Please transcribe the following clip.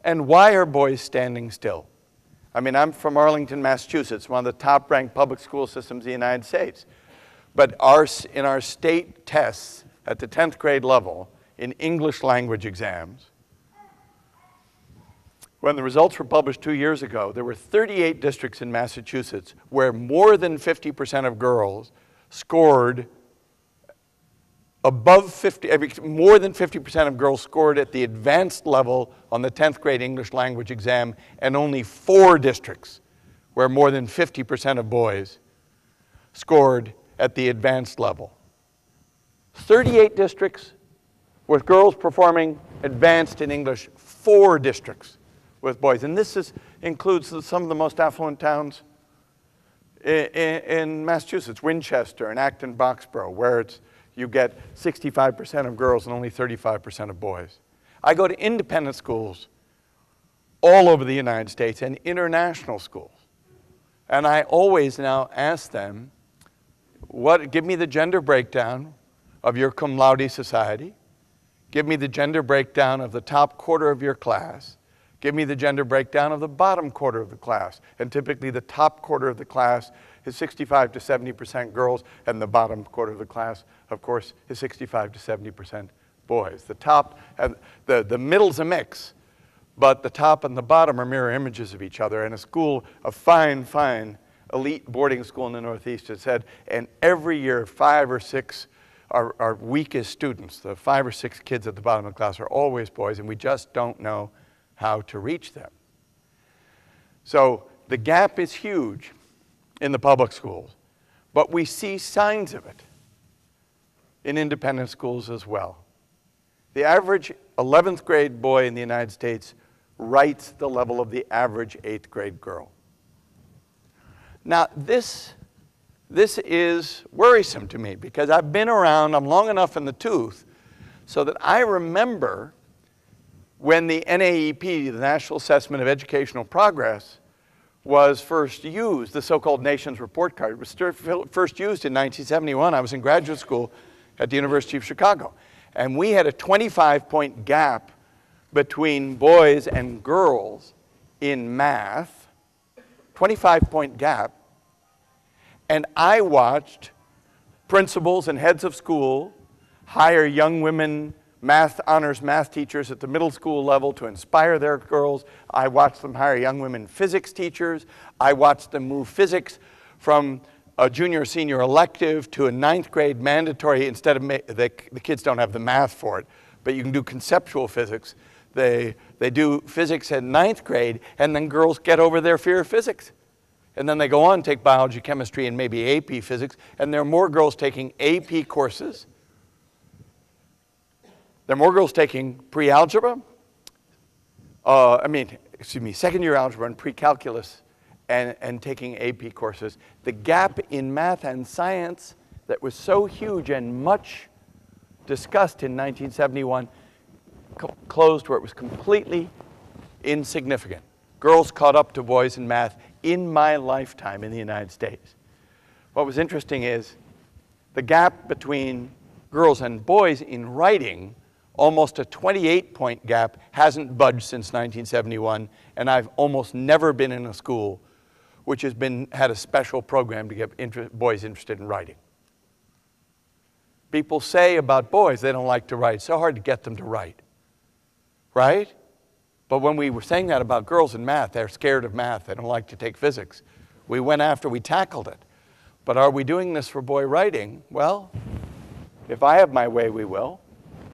And why are boys standing still? I mean, I'm from Arlington, Massachusetts, one of the top-ranked public school systems in the United States. But in our state tests at the 10th grade level, in English language exams, when the results were published 2 years ago, there were 38 districts in Massachusetts where more than 50% of girls scored above 50, more than 50% of girls scored at the advanced level on the 10th grade English language exam, and only 4 districts where more than 50% of boys scored at the advanced level. 38 districts with girls performing advanced in English, 4 districts with boys. And this includes some of the most affluent towns in Massachusetts, Winchester and Acton, Boxborough, where you get 65% of girls and only 35% of boys. I go to independent schools all over the United States and international schools. And I always now ask them, give me the gender breakdown of your cum laude society. Give me the gender breakdown of the top quarter of your class. Give me the gender breakdown of the bottom quarter of the class. And typically the top quarter of the class is 65 to 70% girls, and the bottom quarter of the class, of course, is 65 to 70% boys. The top, the middle's a mix, but the top and the bottom are mirror images of each other. And a school, a fine, fine elite boarding school in the Northeast has said, and every year 5 or 6 our weakest students, the 5 or 6 kids at the bottom of the class, are always boys, and we just don't know how to reach them. So the gap is huge in the public schools, but we see signs of it in independent schools as well. The average 11th grade boy in the United States writes the level of the average 8th grade girl. Now, this is worrisome to me because I've been around, I'm long enough in the tooth, so that I remember when the NAEP, the National Assessment of Educational Progress, was first used, the so-called Nation's Report Card, was first used in 1971. I was in graduate school at the University of Chicago. And we had a 25-point gap between boys and girls in math, 25-point gap. And I watched principals and heads of school hire young women honors math teachers at the middle school level to inspire their girls. I watched them hire young women physics teachers. I watched them move physics from a junior or senior elective to a 9th grade mandatory. Instead of, the kids don't have the math for it, but you can do conceptual physics. They do physics at 9th grade, and then girls get over their fear of physics. And then they go on and take biology, chemistry, and maybe AP physics, and there are more girls taking AP courses. There are more girls taking pre-algebra, second-year algebra and pre-calculus and taking AP courses. The gap in math and science that was so huge and much discussed in 1971 closed where it was completely insignificant. Girls caught up to boys in math in my lifetime in the United States. What was interesting is the gap between girls and boys in writing, almost a 28-point gap, hasn't budged since 1971, and I've almost never been in a school which has had a special program to get boys interested in writing. People say about boys they don't like to write. It's so hard to get them to write, right? But when we were saying that about girls in math, they're scared of math. They don't like to take physics. We tackled it. But are we doing this for boy writing? Well, if I have my way, we will.